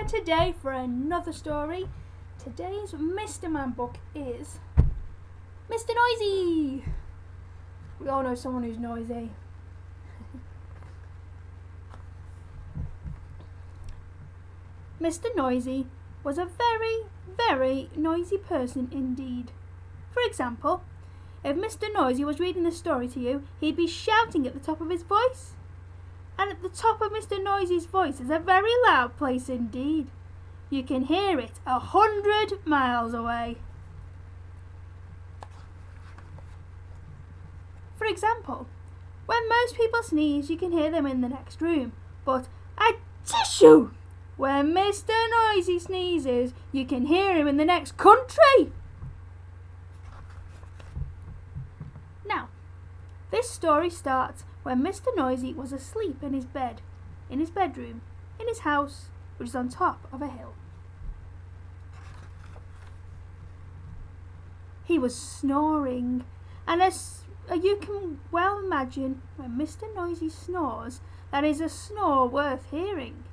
again today for another story. Today's Mr. Man book is Mr. Noisy. We all know someone who's noisy. Mr. Noisy was a very, very noisy person indeed. For example, if Mr. Noisy was reading a story to you, he'd be shouting at the top of his voice. And at the top of Mr. Noisy's voice is a very loud place indeed. You can hear it 100 miles away. For example, when most people sneeze, you can hear them in the next room. But a tissue! When Mr. Noisy sneezes, you can hear him in the next country. Now, this story starts when Mr. Noisy was asleep in his bed, in his bedroom, in his house, which is on top of a hill. He was snoring, and as you can well imagine, when Mr. Noisy snores, that is a snore worth hearing.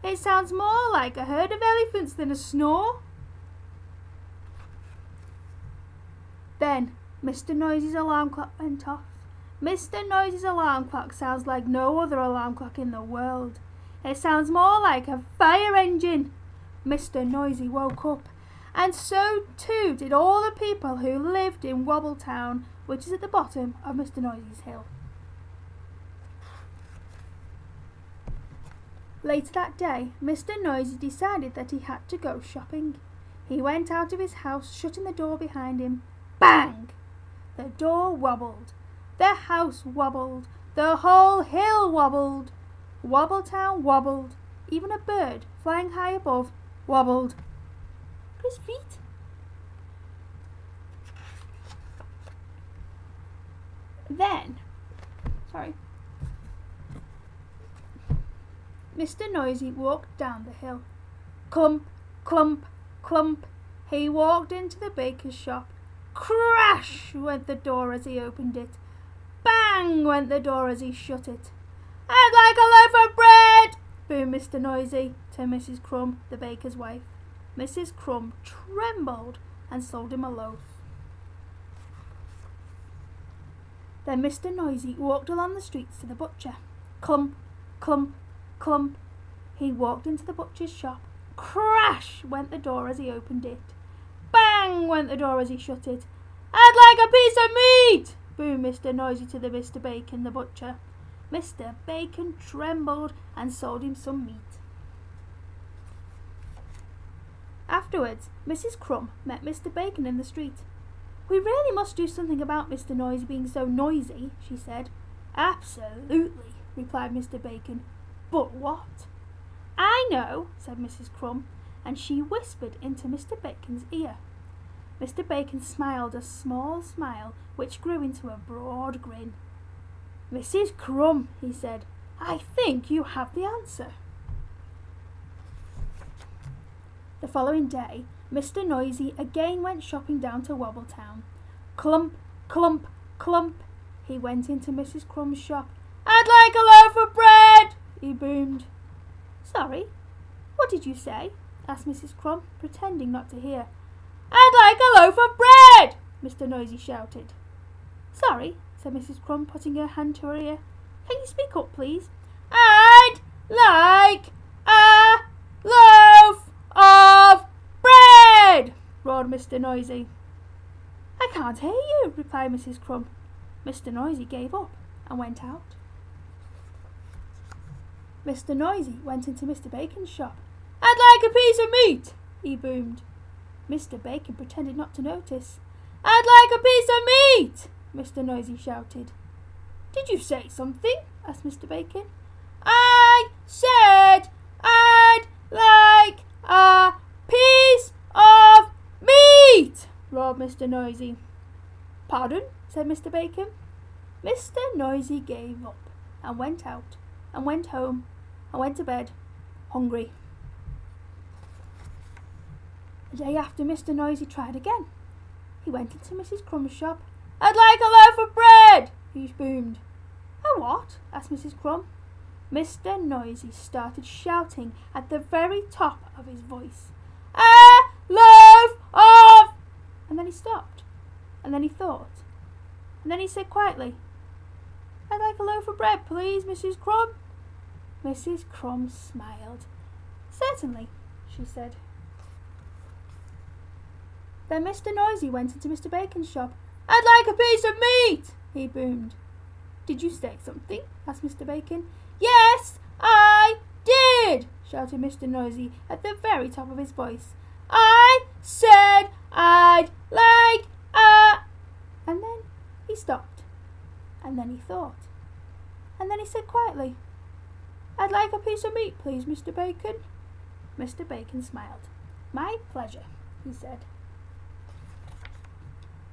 It sounds more like a herd of elephants than a snore. Then Mr. Noisy's alarm clock went off. Mr. Noisy's alarm clock sounds like no other alarm clock in the world. It sounds more like a fire engine. Mr. Noisy woke up, and so too did all the people who lived in Wobbletown, which is at the bottom of Mr. Noisy's hill. Later that day, Mr. Noisy decided that he had to go shopping. He went out of his house, shutting the door behind him. Bang! The door wobbled. The house wobbled. The whole hill wobbled. Wobbletown wobbled. Even a bird flying high above wobbled. His feet. Then, Mr. Noisy walked down the hill. Clump, clump, clump. He walked into the baker's shop. Crash went the door as he opened it. Bang went the door as he shut it. I'd like a loaf of bread, boomed Mr. Noisy to Mrs. Crumb, the baker's wife. Mrs. Crumb trembled and sold him a loaf. Then Mr. Noisy walked along the streets to the butcher. Clump, clump, clump. He walked into the butcher's shop. Crash went the door as he opened it. Bang went the door as he shut it. I'd like a piece of meat, boomed Mr. Noisy to the Mr. Bacon, the butcher. Mr. Bacon trembled and sold him some meat. Afterwards, Mrs. Crumb met Mr. Bacon in the street. We really must do something about Mr. Noisy being so noisy, she said. Absolutely, replied Mr. Bacon. But what? I know, said Mrs. Crumb, and she whispered into Mr. Bacon's ear. Mr. Bacon smiled a small smile which grew into a broad grin. Mrs. Crumb, he said, I think you have the answer. The following day, Mr. Noisy again went shopping down to Wobbletown. Clump, clump, clump. He went into Mrs. Crumb's shop. I'd like a loaf of bread, he boomed. Sorry, what did you say? Asked Mrs. Crumb, pretending not to hear. I'd like a loaf of bread, Mr. Noisy shouted. Sorry, said Mrs. Crumb, putting her hand to her ear. Can you speak up, please? I'd like a loaf of bread, roared Mr. Noisy. I can't hear you, replied Mrs. Crumb. Mr. Noisy gave up and went out. Mr. Noisy went into Mr. Bacon's shop. I'd like a piece of meat, he boomed. Mr. Bacon pretended not to notice. I'd like a piece of meat, Mr. Noisy shouted. Did you say something? Asked Mr. Bacon. I said I'd like a piece of meat, roared Mr. Noisy. Pardon, said Mr. Bacon. Mr. Noisy gave up and went out and went home and went to bed, hungry. The day after, Mr. Noisy tried again. He went into Mrs. Crumb's shop. I'd like a loaf of bread, he boomed. A what? asked Mrs. Crumb. Mr. Noisy started shouting at the very top of his voice, "A loaf of—" And then he stopped. And then he thought. And then he said quietly, "I'd like a loaf of bread, please, Mrs. Crumb." Mrs. Crumb smiled. "Certainly," she said. Then Mr. Noisy went into Mr. Bacon's shop. "I'd like a piece of meat," he boomed. "Did you say something?" asked Mr. Bacon. "Yes, I did," shouted Mr. Noisy at the very top of his voice. "I said I'd like a—" And then he stopped. And then he thought. And then he said quietly, "I'd like a piece of meat, please, Mr. Bacon." Mr. Bacon smiled. "My pleasure," he said.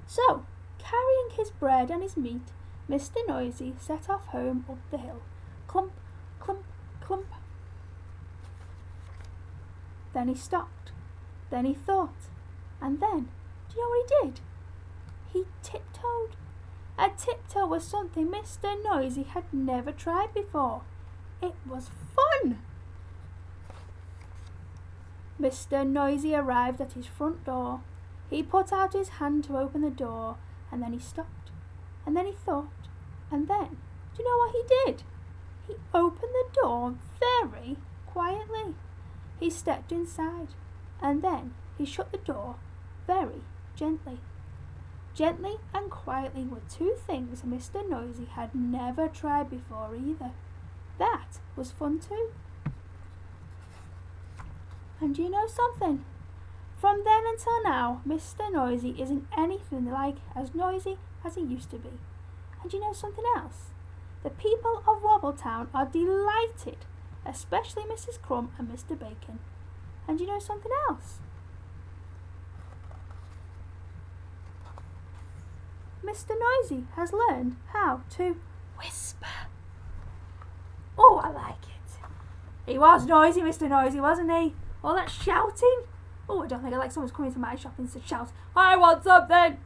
So, carrying his bread and his meat, Mr. Noisy set off home up the hill. Clump, clump, clump. Then he stopped. Then he thought. And then, do you know what he did? He tiptoed. A tiptoe was something Mr. Noisy had never tried before. It was fun. Mr. Noisy arrived at his front door. He put out his hand to open the door, and then he stopped. And then he thought. And then, do you know what he did? He opened the door very quietly. He stepped inside, and then he shut the door very gently. Gently and quietly were two things Mr. Noisy had never tried before either. That was fun too. And you know something? From then until now, Mr. Noisy isn't anything like as noisy as he used to be. And you know something else? The people of Wobbletown are delighted, especially Mrs. Crumb and Mr. Bacon. And you know something else? Mr. Noisy has learned how to whisper. Oh, I like it. He was noisy, Mr. Noisy, wasn't he? All that shouting. Oh, I don't think I like someone's coming to my shop and shout, "I want something."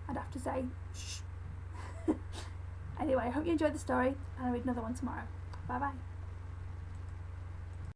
I'd have to say, shh. Anyway, I hope you enjoyed the story, and I'll read another one tomorrow. Bye bye.